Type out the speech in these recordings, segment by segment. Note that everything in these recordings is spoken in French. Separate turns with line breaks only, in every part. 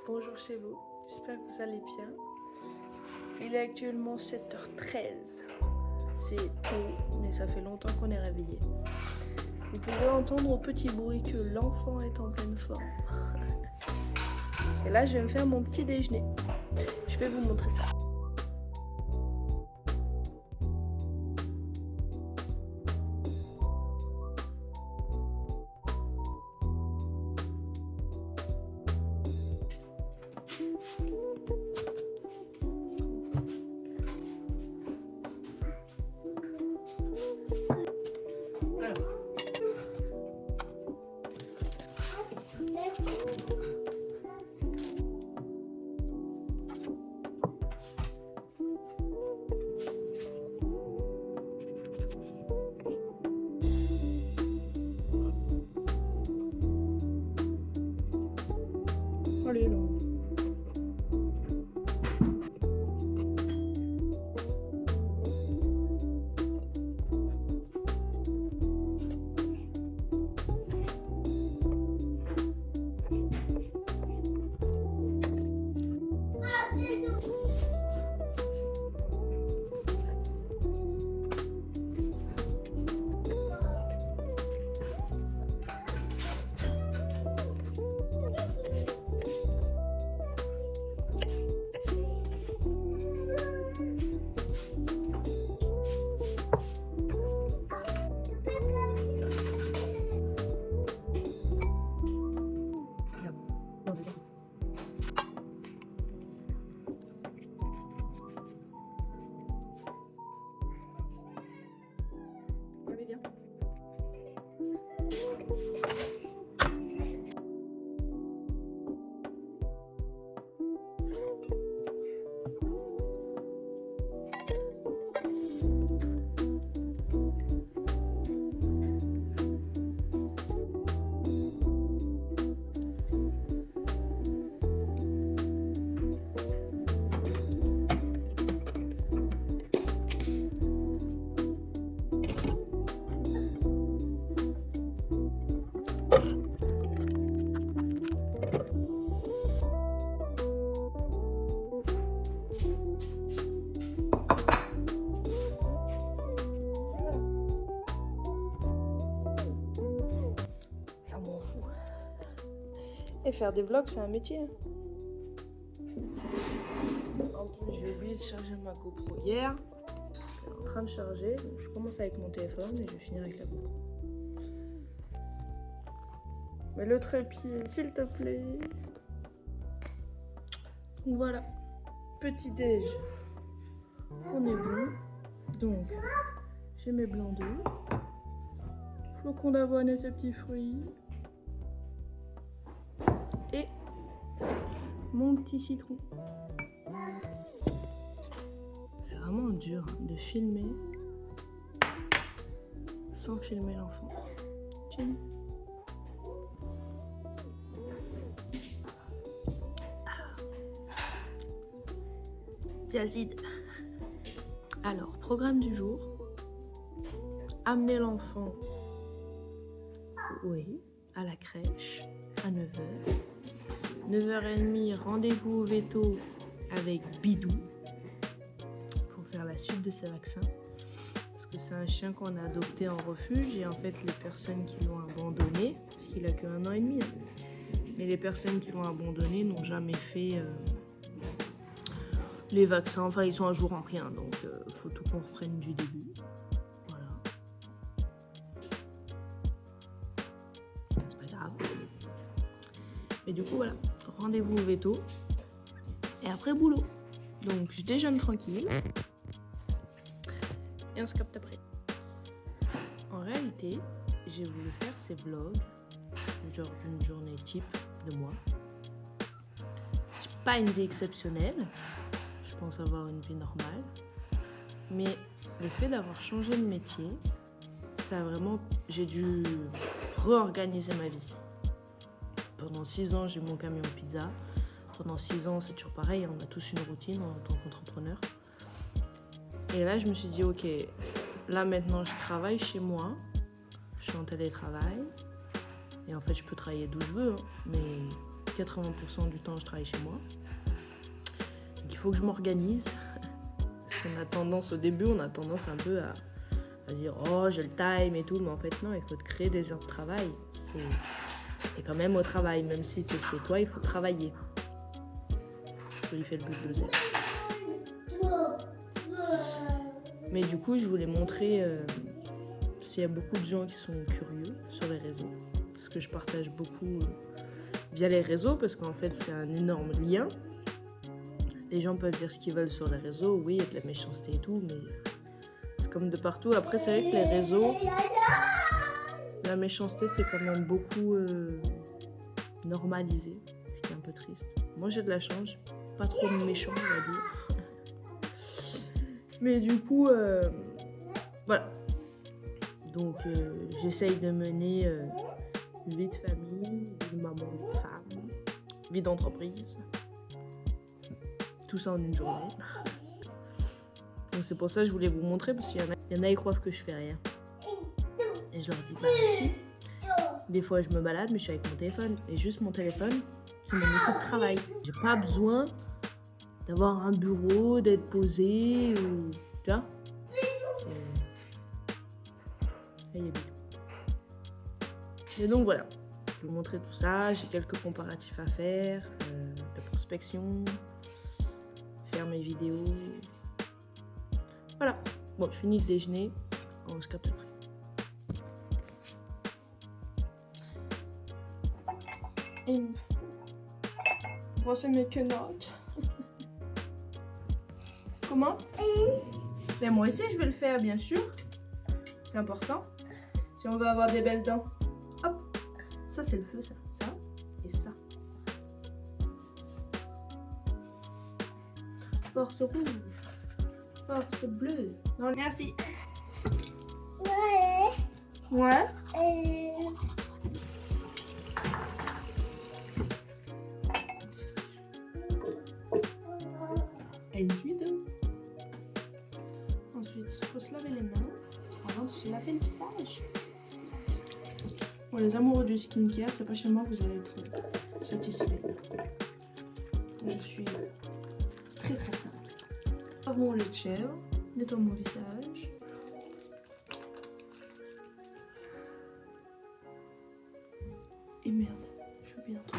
Bonjour chez vous, j'espère que vous allez bien. Il est actuellement 7h13. C'est tôt, mais ça fait longtemps qu'on est réveillé. Vous pouvez entendre au petit bruit que l'enfant est en pleine forme. Et là, je vais me faire mon petit déjeuner. Je vais vous montrer ça. Allez là. Allez, viens. Ça m'en fout. Et faire des vlogs, c'est un métier. En plus, j'ai oublié de charger ma GoPro hier. Elle est en train de charger. Donc je commence avec mon téléphone et je vais finir avec la GoPro. Mais le trépied, s'il te plaît. Donc voilà. Petit déj. On est bon. Donc, j'ai mes blancs d'œufs. Flocons d'avoine et ses petits fruits. Et mon petit citron. C'est vraiment dur de filmer sans filmer l'enfant. Tiens. C'est acide. Alors, programme du jour. Amener l'enfant, oui, à la crèche à 9h. 9h30, rendez-vous au veto avec Bidou pour faire la suite de ses vaccins. Parce que c'est un chien qu'on a adopté en refuge et en fait les personnes qui l'ont abandonné, parce qu'il a que 1 an et demi, mais les personnes qui l'ont abandonné n'ont jamais fait les vaccins, enfin ils sont à jour en rien, donc faut tout qu'on reprenne du début. Voilà. C'est pas grave. Mais du coup voilà, rendez-vous au veto. Et après boulot. Donc je déjeune tranquille. Et on se capte après. En réalité, j'ai voulu faire ces vlogs, genre d'une journée type de moi. J'ai pas une vie exceptionnelle. Je pense avoir une vie normale. Mais le fait d'avoir changé de métier, ça a vraiment... J'ai dû réorganiser ma vie. Pendant 6 ans, j'ai eu mon camion de pizza. Pendant 6 ans, c'est toujours pareil, on a tous une routine en tant qu'entrepreneur. Et là, je me suis dit, ok, là maintenant, je travaille chez moi. Je suis en télétravail. Et en fait, je peux travailler d'où je veux, hein, mais 80% du temps, je travaille chez moi. Donc il faut que je m'organise. Parce qu'on a tendance, au début, on a tendance un peu à dire « Oh, j'ai le time et tout », mais en fait, non, il faut te créer des heures de travail. Et quand même au travail, même si tu es chez toi, il faut travailler. Il fait le but de zéro. Mais du coup, je voulais montrer s'il y a beaucoup de gens qui sont curieux sur les réseaux. Parce que je partage beaucoup via les réseaux, parce qu'en fait, c'est un énorme lien. Les gens peuvent dire ce qu'ils veulent sur les réseaux, oui, il y a de la méchanceté et tout, mais c'est comme de partout. Après, c'est vrai que les réseaux, la méchanceté, c'est quand même beaucoup normalisé, ce qui est un peu triste. Moi, j'ai de la chance, pas trop méchant, on va dire. Mais du coup, voilà. Donc, j'essaye de mener une vie de famille, vie de maman, vie de femme, vie d'entreprise. Tout ça en une journée. Donc, c'est pour ça que je voulais vous montrer, parce qu'il y en a, ils croient que je fais rien. Et je leur dis, bah si. Des fois, je me balade, mais je suis avec mon téléphone. Et juste mon téléphone, c'est mon outil de travail. J'ai pas besoin d'avoir un bureau, d'être posé, ou... Tu vois ? Et donc voilà, je vais vous montrer tout ça. J'ai quelques comparatifs à faire, de prospection, faire mes vidéos. Voilà, bon, je finis de déjeuner, on se capte après. Et il me faut brosser mes quenottes. Comment? Mais moi aussi je vais le faire, bien sûr. C'est important. Si on veut avoir des belles dents. Hop. Ça c'est le feu, ça. Ça et ça. Force rouge. Force bleue. Non, merci. Ouais. Et ensuite, il faut se laver les mains avant de se laver le visage. Pour les amoureux du skincare, c'est pas chez moi, vous allez être satisfaits. Je suis très très simple. Lave mon lait de chèvre, nettoie mon visage. Et merde, je suis bien trop.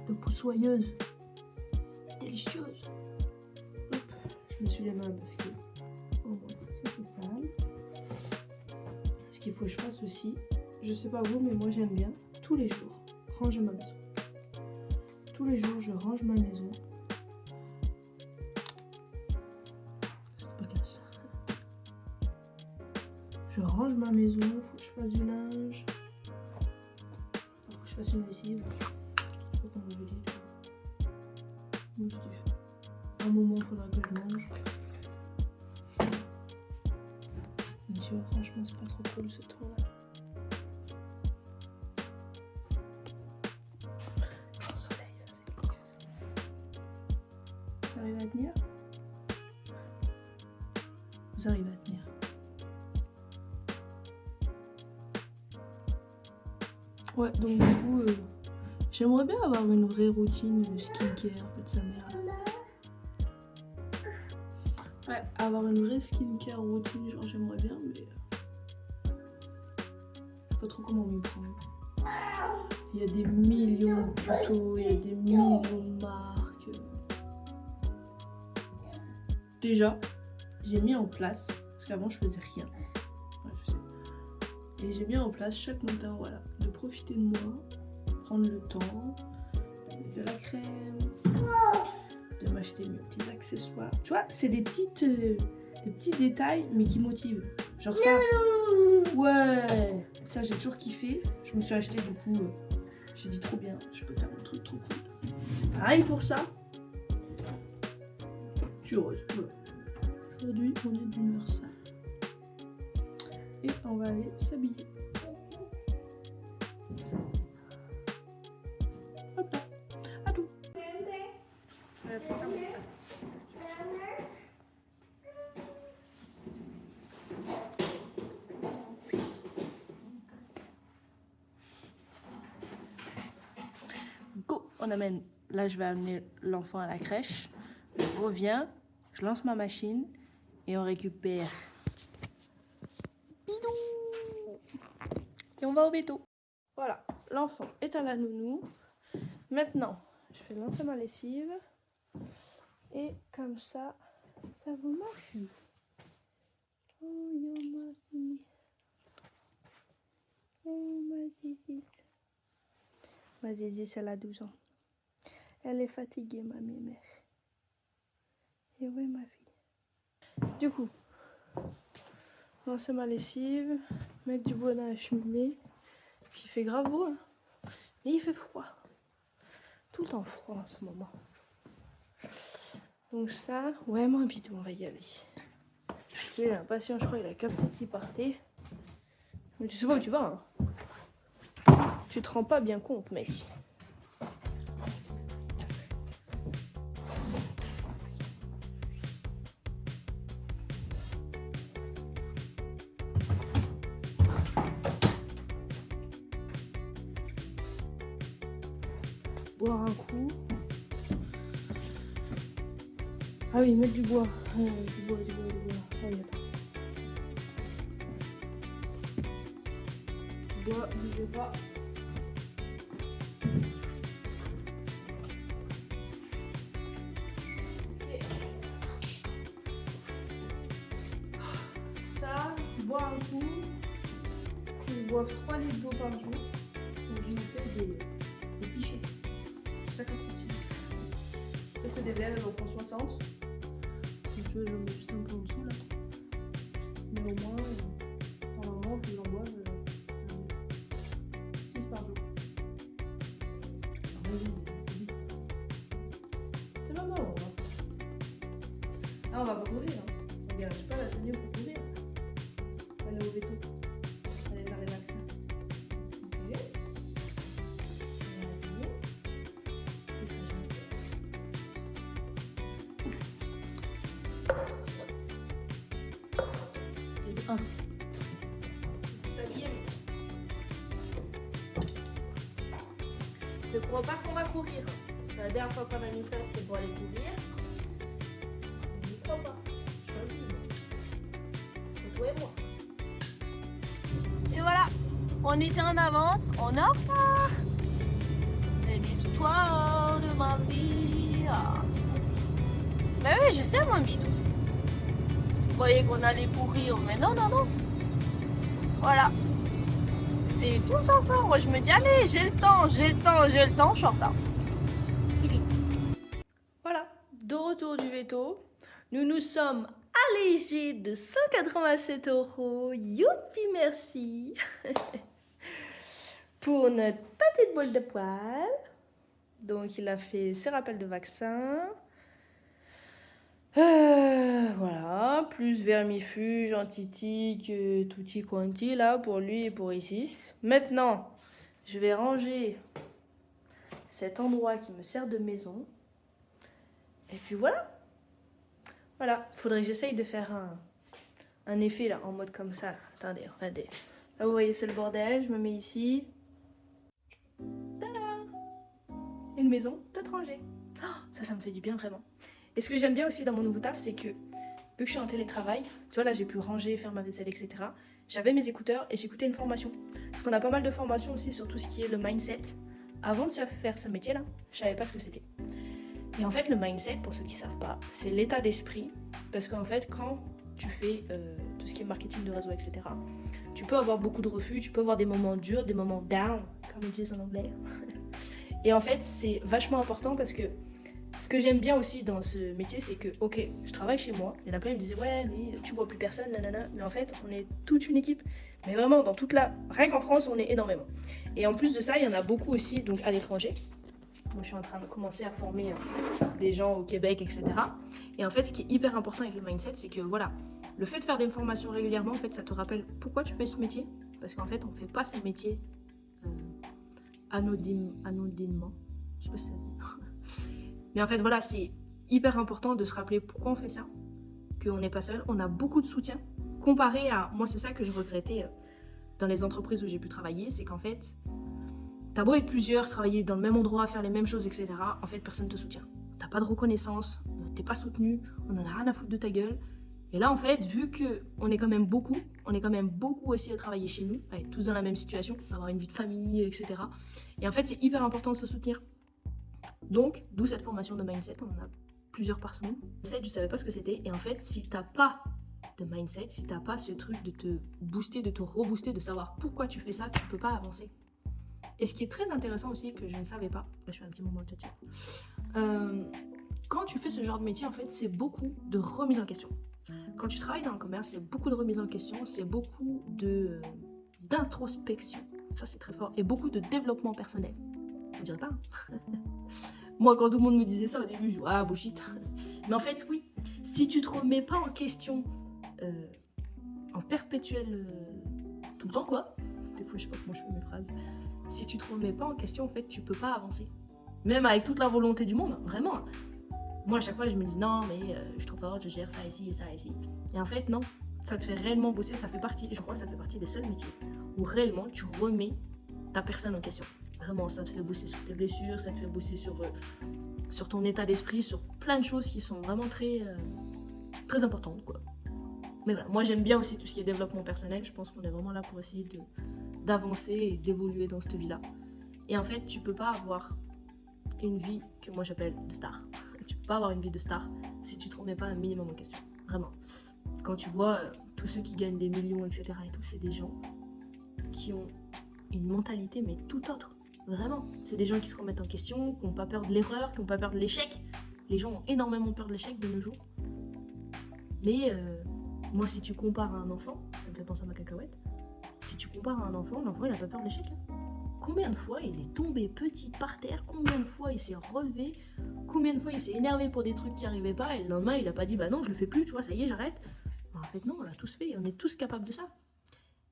De poussoyeuse, délicieuse. Hop, je me suis les mains parce que oh, ça c'est sale. Ce qu'il faut que je fasse aussi, je sais pas vous, mais moi j'aime bien tous les jours ranger ma maison. Tous les jours je range ma maison. C'est pas casse. Je range ma maison, faut que je fasse du linge, faut que je fasse une lessive. Comme je vous dis, à un moment, il faudra que je mange. Mais tu vois, franchement, c'est pas trop cool ce temps-là. Le soleil, ça c'est cool. Vous arrivez à tenir? Vous arrivez à tenir? Ouais, donc du coup... j'aimerais bien avoir une vraie routine skincare, un peu de sa mère. Ouais, avoir une vraie skincare routine, genre j'aimerais bien, mais je sais pas trop comment m'y prendre. Il y a des millions de tutos, il y a des millions de marques. Déjà, j'ai mis en place, parce qu'avant je faisais rien. Ouais, je sais. Et j'ai mis en place chaque matin, voilà, de profiter de moi. Prendre le temps de la crème, de m'acheter mes petits accessoires. Tu vois, c'est des petits détails, mais qui motivent. Genre ça, ouais, ça j'ai toujours kiffé. Je me suis acheté du coup, j'ai dit trop bien, je peux faire un truc trop cool. Pareil pour ça, je suis heureuse. Voilà. Aujourd'hui, on est d'humeur ça. Et on va aller s'habiller. C'est ça. Go, on amène. Là, je vais amener l'enfant à la crèche. Je reviens, je lance ma machine et on récupère Bidou. Et on va au béto. Voilà, l'enfant est à la nounou. Maintenant, je vais lancer ma lessive. Et comme ça vous marche. Oh, yo, ma fille. Oh, ma zizite. Ma zizite, elle a 12 ans. Elle est fatiguée, ma mère. Et ouais, ma fille. Du coup, lancer ma lessive, mettre du bois dans la cheminée, qui fait grave beau, hein. Mais il fait froid. Tout le temps froid en ce moment. Donc ça, ouais, mon bidou, on va y aller. Il est impatient, je crois, il a capté qu'il partait. Mais tu sais pas où tu vas, hein. Tu te rends pas bien compte, mec. Boire un coup. Ah oui, mettre du bois. Du bois. Ah oui, attends. Du bois, bougez pas. Okay. Ça, boire un coup. Ils boivent 3 litres d'eau par jour. Donc je me fais des pichets. 50 centimes. Ça, c'est des verres, ils en font 60. Donc tu vois, je mets juste un peu en dessous là. Mais au moins, normalement, je l'en bois 6 par jour. C'est pas mal, hein. Ah, on va pas courir, hein. Regarde, j'ai pas la tenue pour courir. On va aller au véto. On va aller faire les vaccins. Ok. Et de 1. Ne crois pas qu'on va courir. La dernière fois qu'on a mis ça, c'était pour aller courir. Je n'y crois pas. Je te le dis. C'est toi et moi. Et voilà. On était en avance. On est en retard. C'est l'histoire de ma vie. Mais oui, je sais, mon bidou. Vous croyez qu'on allait courir, mais non. Voilà. C'est tout le temps ça. Moi, je me dis, allez, j'ai le temps, je suis en retard. Voilà, de retour du veto. Nous nous sommes allégés de 187 €. Youpi, merci. Pour notre petite boule de poil. Donc, il a fait ses rappels de vaccin. Voilà, plus vermifuge, antitique, tutti quanti là pour lui et pour Isis. Maintenant, je vais ranger cet endroit qui me sert de maison. Et puis voilà. Voilà, faudrait que j'essaye de faire un effet là, en mode comme ça. Attendez, regardez. Là, vous voyez, c'est le bordel, je me mets ici. Tada! Une maison de rangée. Oh, ça me fait du bien vraiment. Et ce que j'aime bien aussi dans mon nouveau taf, c'est que vu que je suis en télétravail, tu vois là j'ai pu ranger, faire ma vaisselle, etc. J'avais mes écouteurs et j'écoutais une formation. Parce qu'on a pas mal de formations aussi sur tout ce qui est le mindset. Avant de faire ce métier là, je savais pas ce que c'était. Et en fait le mindset, pour ceux qui savent pas, c'est l'état d'esprit. Parce qu'en fait quand tu fais tout ce qui est marketing de réseau, etc. Tu peux avoir beaucoup de refus, tu peux avoir des moments durs, des moments down, comme ils disent en anglais. Et en fait c'est vachement important parce que ce que j'aime bien aussi dans ce métier, c'est que, ok, je travaille chez moi. Il y en a plein qui me disaient, ouais, mais tu vois plus personne, nanana. Mais en fait, on est toute une équipe. Mais vraiment, dans toute la. Rien qu'en France, on est énormément. Et en plus de ça, il y en a beaucoup aussi donc à l'étranger. Moi, je suis en train de commencer à former des gens au Québec, etc. Et en fait, ce qui est hyper important avec le mindset, c'est que, voilà, le fait de faire des formations régulièrement, en fait, ça te rappelle pourquoi tu fais ce métier. Parce qu'en fait, on ne fait pas ce métier anodinement. Je sais pas si ça se dit. Mais en fait, voilà, c'est hyper important de se rappeler pourquoi on fait ça, qu'on n'est pas seul, on a beaucoup de soutien. Comparé à, moi c'est ça que je regrettais dans les entreprises où j'ai pu travailler, c'est qu'en fait, t'as beau être plusieurs, travailler dans le même endroit, faire les mêmes choses, etc. En fait, personne ne te soutient. T'as pas de reconnaissance, t'es pas soutenu, on en a rien à foutre de ta gueule. Et là, en fait, vu qu'on est quand même beaucoup, aussi à travailler chez nous, tous dans la même situation, avoir une vie de famille, etc. Et en fait, c'est hyper important de se soutenir. Donc, d'où cette formation de mindset, on en a plusieurs par semaine. Mindset, je savais pas ce que c'était, et en fait, si t'as pas de mindset, si t'as pas ce truc de te booster, de te rebooster, de savoir pourquoi tu fais ça, tu peux pas avancer. Et ce qui est très intéressant aussi, que je ne savais pas, là je fais un petit moment de chat, quand tu fais ce genre de métier, en fait, c'est beaucoup de remise en question. Quand tu travailles dans le commerce, c'est beaucoup de remise en question, c'est beaucoup d'introspection, ça c'est très fort, et beaucoup de développement personnel. Je dirais pas. Moi, quand tout le monde me disait ça au début, je dis ah bullshit. Mais en fait, oui, si tu te remets pas en question en perpétuel tout le temps, quoi. Des fois, je sais pas comment je fais mes phrases. Si tu te remets pas en question, en fait, tu peux pas avancer. Même avec toute la volonté du monde, vraiment. Moi, à chaque fois, je me dis non, mais je suis trop forte, je gère ça ici et ça ici. Et en fait, non. Ça te fait réellement bosser, ça fait partie, je crois que ça fait partie des seuls métiers où réellement tu remets ta personne en question. Vraiment, ça te fait bosser sur tes blessures, ça te fait bosser sur ton état d'esprit, sur plein de choses qui sont vraiment très, très importantes, quoi. Mais voilà, moi j'aime bien aussi tout ce qui est développement personnel. Je pense qu'on est vraiment là pour essayer d'avancer et d'évoluer dans cette vie-là. Et en fait, tu peux pas avoir une vie que moi j'appelle de star. Tu peux pas avoir une vie de star si tu te remets pas un minimum en question. Vraiment. Quand tu vois tous ceux qui gagnent des millions, etc. et tout, c'est des gens qui ont une mentalité mais tout autre. Vraiment. C'est des gens qui se remettent en question, qui n'ont pas peur de l'erreur, qui n'ont pas peur de l'échec. Les gens ont énormément peur de l'échec de nos jours. Mais moi, si tu compares à un enfant, ça me fait penser à ma cacahuète, si tu compares à un enfant, l'enfant il a pas peur de l'échec. Combien de fois il est tombé petit par terre, combien de fois il s'est relevé, combien de fois il s'est énervé pour des trucs qui arrivaient pas, et le lendemain il a pas dit bah non je le fais plus, tu vois, ça y est j'arrête. En fait non, on l'a tous fait, on est tous capables de ça.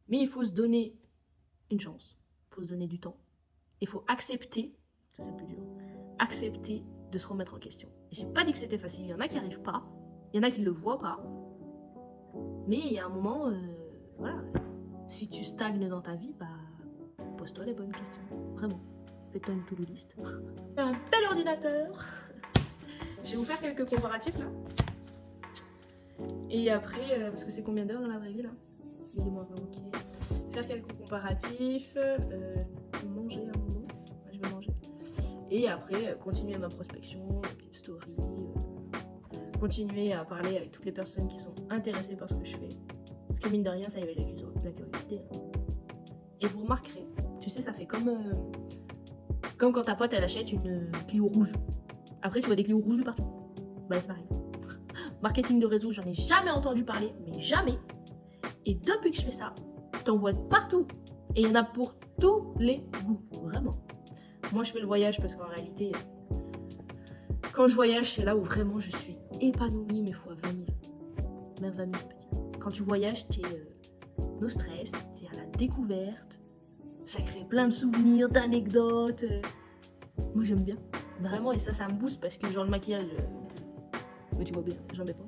Mais il faut se donner une chance, il faut se donner du temps, il faut accepter, ça c'est le plus dur, accepter de se remettre en question. J'ai pas dit que c'était facile, il y en a qui arrivent pas, il y en a qui le voient pas, mais il y a un moment, voilà, si tu stagnes dans ta vie, bah pose-toi les bonnes questions, vraiment. Fais-toi une to-do list. J'ai un bel ordinateur. Je vais vous faire quelques comparatifs là. Et après, parce que c'est combien d'heures dans la vraie vie là? Dis-moi, ok. Faire quelques comparatifs. Manger un moment. Je vais manger. Et après, continuer ma prospection, ma petite story. Continuer à parler avec toutes les personnes qui sont intéressées par ce que je fais. Parce que mine de rien, ça éveille la curiosité. Et vous remarquerez, tu sais, ça fait comme quand ta pote elle achète une Clio rouge. Après, tu vois des Clio rouges de partout. Bah, c'est pareil. Marketing de réseau, j'en ai jamais entendu parler, mais jamais. Et depuis que je fais ça, t'en vois de partout. Et il y en a pour tous les goûts, vraiment. Moi, je fais le voyage parce qu'en réalité, quand je voyage, c'est là où vraiment je suis épanouie, mais fois 20 000. Même 20 000 petits. Quand tu voyages, t'es no stress, t'es à la découverte. Ça crée plein de souvenirs, d'anecdotes. Moi j'aime bien, vraiment, et ça me booste parce que genre le maquillage, mais tu vois bien, j'en mets pas.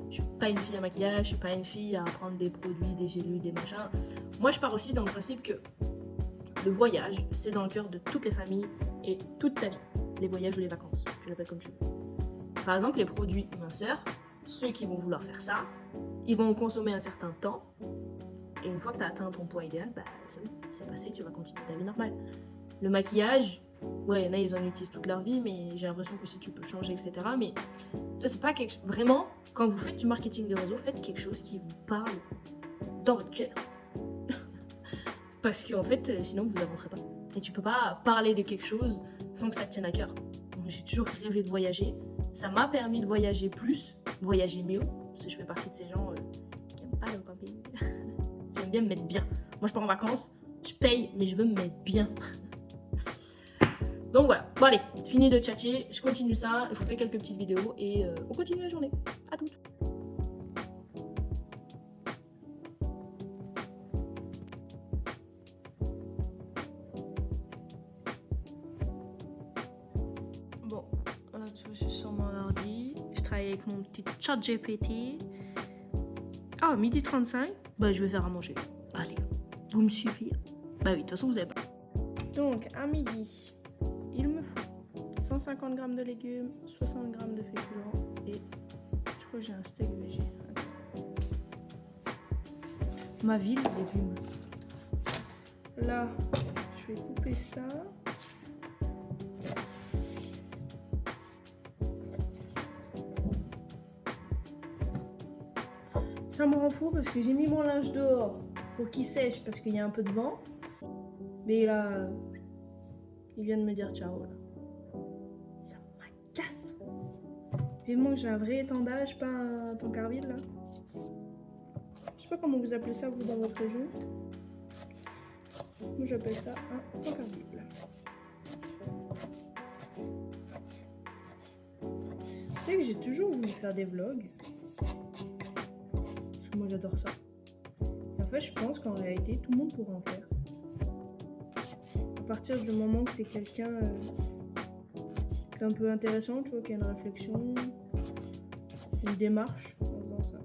Je suis pas une fille à maquillage, je suis pas une fille à prendre des produits, des gélules, des machins. Moi je pars aussi dans le principe que le voyage, c'est dans le cœur de toutes les familles et toute ta vie. Les voyages ou les vacances, tu l'appelles comme tu veux. Par exemple, les produits minceurs, ceux qui vont vouloir faire ça, ils vont consommer un certain temps. Et une fois que tu as atteint ton poids idéal, bah c'est passé, tu vas continuer ta vie normale. Le maquillage, ouais, il y en a, ils en utilisent toute leur vie, mais j'ai l'impression que si tu peux changer, etc. Mais ça, c'est pas quelque chose. Vraiment, quand vous faites du marketing de réseau, faites quelque chose qui vous parle dans votre cœur. Parce qu'en fait, sinon, vous n'avancerez pas. Et tu peux pas parler de quelque chose sans que ça te tienne à cœur. J'ai toujours rêvé de voyager. Ça m'a permis de voyager plus, voyager mieux. Parce que je fais partie de ces gens qui n'aiment pas le camping. J'aime bien me mettre bien. Moi, je pars en vacances, je paye, mais je veux me mettre bien. Donc voilà. Bon allez, fini de tchatcher. Je continue ça. Je vous fais quelques petites vidéos et on continue la journée. À toutes. Bon, là tu vois, je suis sur mon travailler avec mon petit chat GPT. Ah, 12h35, bah je vais faire à manger. Allez, vous me suivez? Bah oui, de toute façon, vous avez pas. Donc, à midi, il me faut 150 g de légumes, 60 g de féculents et je crois que j'ai un steak végé. Ma vie, les légumes. Là, je vais couper ça. Ça me rend fou parce que j'ai mis mon linge dehors pour qu'il sèche parce qu'il y a un peu de vent. Mais là, il vient de me dire ciao. Là. Ça m'agace. Vivement que j'ai un vrai étendage, pas un tank vide là. Je sais pas comment vous appelez ça vous dans votre région. Moi j'appelle ça un tank vide. Tu sais que j'ai toujours voulu faire des vlogs. Parce que moi j'adore ça. Et en fait je pense qu'en réalité tout le monde pourra en faire. À partir du moment que tu es quelqu'un d'un peu intéressant, tu vois, qui a une réflexion, une démarche en faisant ça.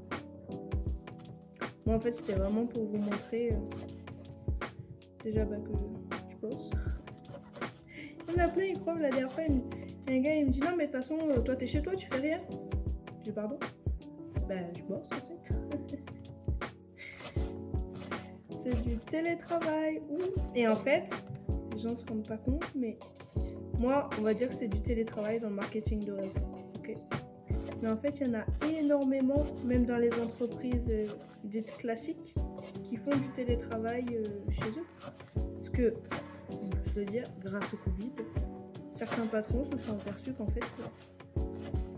Moi en fait c'était vraiment pour vous montrer déjà que je bosse. Il y en a plein, ils croient la dernière fois, un gars il me dit non mais de toute façon toi t'es chez toi, tu fais rien. Je dis pardon. Ben je bosse en fait. C'est du télétravail. Et en fait, les gens ne se rendent pas compte, mais moi, on va dire que c'est du télétravail dans le marketing de réseau. Okay. Mais en fait, il y en a énormément, même dans les entreprises dites classiques, qui font du télétravail chez eux. Parce que, on peut se le dire, grâce au Covid, certains patrons se sont aperçus qu'en fait,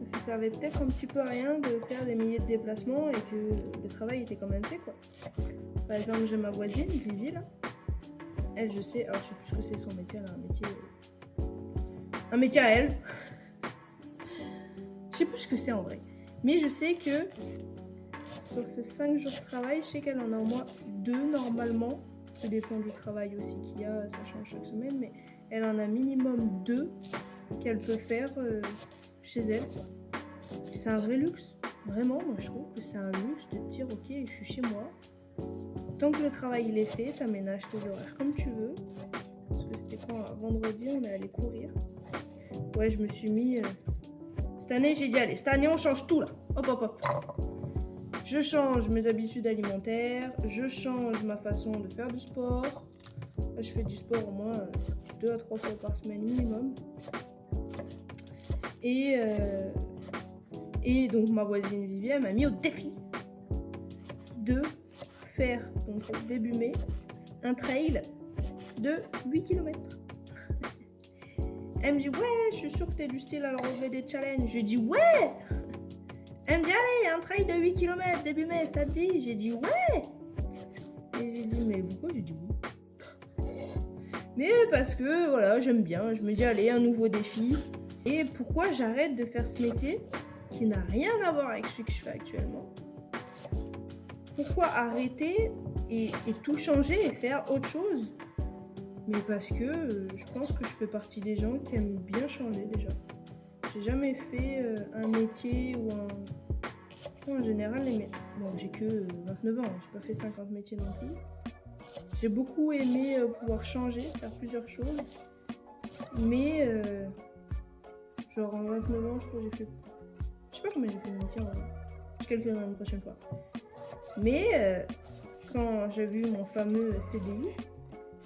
ça servait peut-être un petit peu à rien de faire des milliers de déplacements et que le travail était quand même fait, quoi. Par exemple, j'ai ma voisine, Vivi, là. Elle, je sais, alors je sais plus ce que c'est son métier, elle a un métier à elle. Je sais plus ce que c'est en vrai. Mais je sais que sur ces 5 jours de travail, je sais qu'elle en a au moins 2 normalement. Ça dépend du travail aussi qu'il y a, ça change chaque semaine, mais elle en a minimum 2 qu'elle peut faire chez elle. C'est un vrai luxe. Vraiment, moi je trouve que c'est un luxe de te dire ok, je suis chez moi. Tant que le travail il est fait, t'aménages tes horaires comme tu veux. Parce que c'était quand vendredi, on est allé courir. Ouais, je me suis mis... Cette année, j'ai dit allez, cette année on change tout là. Hop, hop, hop. Je change mes habitudes alimentaires, je change ma façon de faire du sport. Là, je fais du sport au moins 2 à 3 fois par semaine minimum. Et donc ma voisine Vivienne m'a mis au défi de faire, donc début mai, un trail de 8 km. Elle me dit ouais, je suis sûre que t'es du style à relever des challenges. Je dis ouais. Elle me dit allez, un trail de 8 km début mai, ça te dit? J'ai dit ouais. Et j'ai dit mais pourquoi? J'ai dit oui. Mais parce que voilà, j'aime bien, je me dis allez, un nouveau défi. Et pourquoi j'arrête de faire ce métier qui n'a rien à voir avec ce que je fais actuellement? Pourquoi arrêter et tout changer et faire autre chose? Mais parce que je pense que je fais partie des gens qui aiment bien changer déjà. J'ai jamais fait un métier ou un... En général, bon, j'ai que 29 ans, j'ai pas fait 50 métiers non plus. J'ai beaucoup aimé pouvoir changer, faire plusieurs choses. Mais genre en 29 ans, je crois que j'ai fait... Je sais pas combien j'ai fait de métiers en vrai. Je calculerai une prochaine fois. Mais quand j'ai vu mon fameux CDI,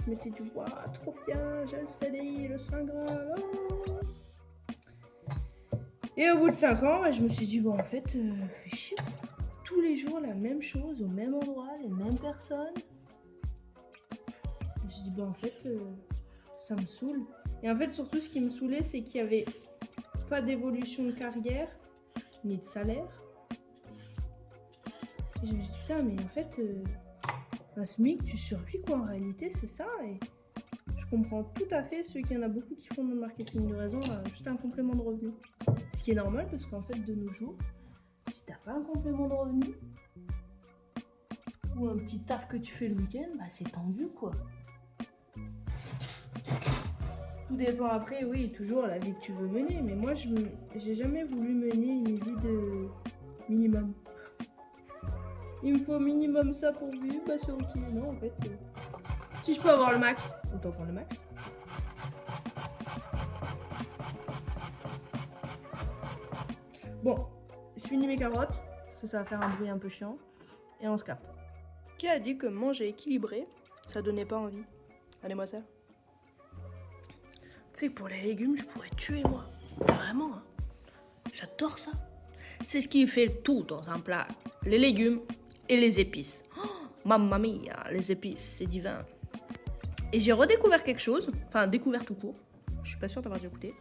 je m'étais dit waouh, trop bien, j'ai le CDI, le Saint Graal. Oh. Et au bout de 5 ans, je me suis dit bon en fait, fais chier. Tous les jours la même chose, au même endroit, les mêmes personnes. Je me suis dit bon en fait, ça me saoule. Et en fait surtout ce qui me saoulait, c'est qu'il y avait pas d'évolution de carrière, ni de salaire. Et je me suis dit putain mais en fait un SMIC tu survis quoi en réalité, c'est ça. Et je comprends tout à fait ceux qui en a beaucoup qui font dans le marketing de réseau juste un complément de revenu, ce qui est normal parce qu'en fait de nos jours si t'as pas un complément de revenu ou un petit taf que tu fais le week-end, bah c'est tendu quoi. Tout dépend après, oui, toujours la vie que tu veux mener. Mais moi, j'ai jamais voulu mener une vie de minimum. Il me faut minimum ça pour vivre, bah c'est ok. Non, en fait, si je peux avoir le max, autant prendre le max. Bon, je finis mes carottes, parce que ça va faire un bruit un peu chiant, et on se capte. Qui a dit que manger équilibré, ça donnait pas envie? Allez-moi ça. Tu sais, pour les légumes, je pourrais tuer moi. Vraiment, hein. J'adore ça. C'est ce qui fait tout dans un plat. Les légumes et les épices. Oh, mamma mia, les épices, c'est divin. Et j'ai redécouvert quelque chose, enfin découvert tout court, je suis pas sûre d'avoir déjà goûté.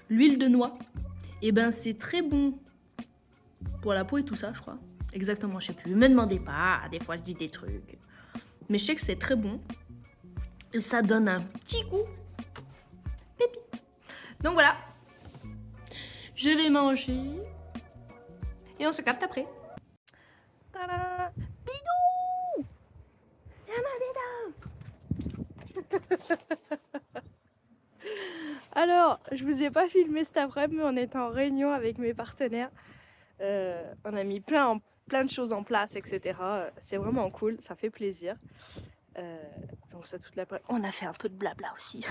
L'huile de noix. Et ben c'est très bon pour la peau et tout ça, je crois. Exactement, je sais plus. Me demandez pas, des fois je dis des trucs. Mais je sais que c'est très bon. Et ça donne un petit goût. Pépite. Donc voilà. Je vais manger. Et on se capte après. Tada! Bidou! Alors, je vous ai pas filmé cet après-midi, mais on était en réunion avec mes partenaires. On a mis plein de choses en place, etc. C'est vraiment cool, ça fait plaisir. Donc ça toute la... On a fait un peu de blabla aussi.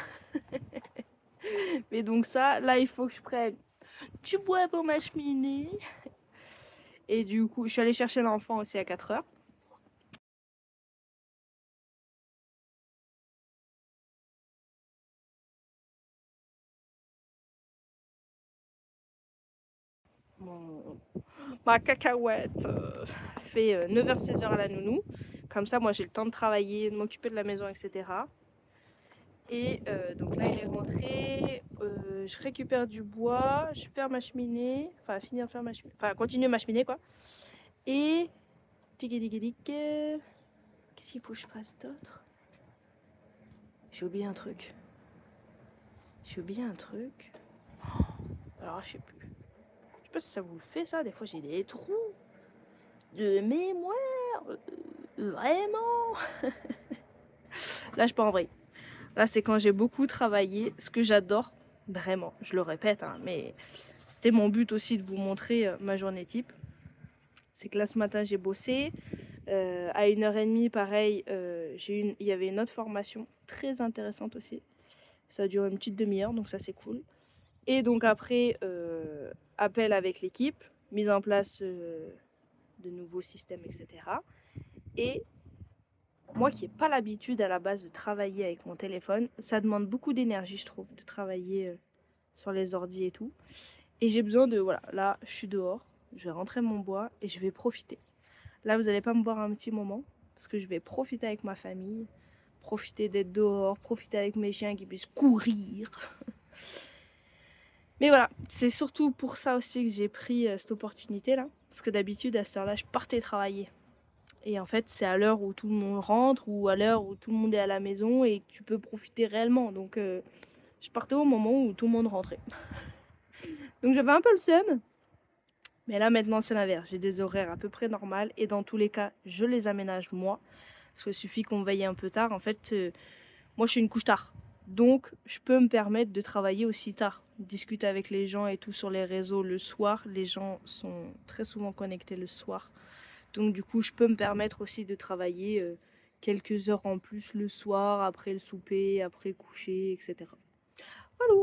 Mais donc ça, là il faut que je prenne du bois pour ma cheminée. Et du coup, je suis allée chercher l'enfant aussi à 4h. Ma cacahuète fait 9h-16h à la nounou. Comme ça, moi j'ai le temps de travailler, de m'occuper de la maison, etc. Et donc là, il est rentré. Je récupère du bois, je fais ma cheminée, enfin finir de faire ma cheminée, enfin continuer ma cheminée quoi. Et qu'est-ce qu'il faut que je fasse d'autre? J'ai oublié un truc. Alors je sais plus. Je sais pas si ça vous fait ça. Des fois j'ai des trous de mémoire. Vraiment. Là je peux en vrai. Là c'est quand j'ai beaucoup travaillé, ce que j'adore. Vraiment, je le répète, hein, mais c'était mon but aussi de vous montrer ma journée type. C'est que là ce matin j'ai bossé. À 1h30, pareil, il y avait une autre formation très intéressante aussi. Ça a duré une petite demi-heure, donc ça c'est cool. Et donc après, appel avec l'équipe, mise en place de nouveaux systèmes, etc. Et moi qui n'ai pas l'habitude à la base de travailler avec mon téléphone, ça demande beaucoup d'énergie, je trouve, de travailler sur les ordi et tout. Et j'ai besoin de, voilà, là je suis dehors, je vais rentrer mon bois et je vais profiter. Là vous n'allez pas me voir un petit moment, parce que je vais profiter avec ma famille, profiter d'être dehors, profiter avec mes chiens qui puissent courir. Mais voilà, c'est surtout pour ça aussi que j'ai pris cette opportunité là. Parce que d'habitude à cette heure-là, je partais travailler. Et en fait, c'est à l'heure où tout le monde rentre ou à l'heure où tout le monde est à la maison et que tu peux profiter réellement. Donc je partais au moment où tout le monde rentrait. Donc j'avais un peu le seum. Mais là maintenant c'est l'inverse. J'ai des horaires à peu près normales et dans tous les cas, je les aménage moi. Parce qu'il suffit qu'on veille un peu tard. En fait, moi je suis une couche tard. Donc je peux me permettre de travailler aussi tard. Discuter avec les gens et tout sur les réseaux le soir. Les gens sont très souvent connectés le soir. Donc du coup je peux me permettre aussi de travailler quelques heures en plus le soir, après le souper, après le coucher, etc. Voilà.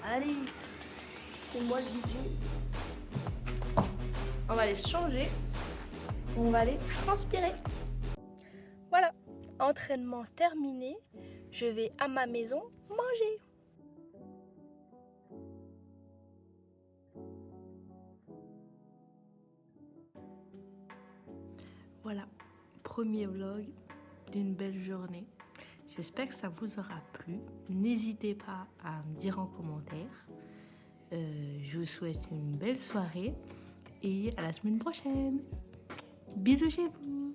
Allez, c'est moi le DJ. On va aller se changer. On va aller transpirer. Voilà, entraînement terminé. Je vais à ma maison manger. Voilà, premier vlog d'une belle journée. J'espère que ça vous aura plu. N'hésitez pas à me dire en commentaire. Je vous souhaite une belle soirée et à la semaine prochaine. Bisous chez vous.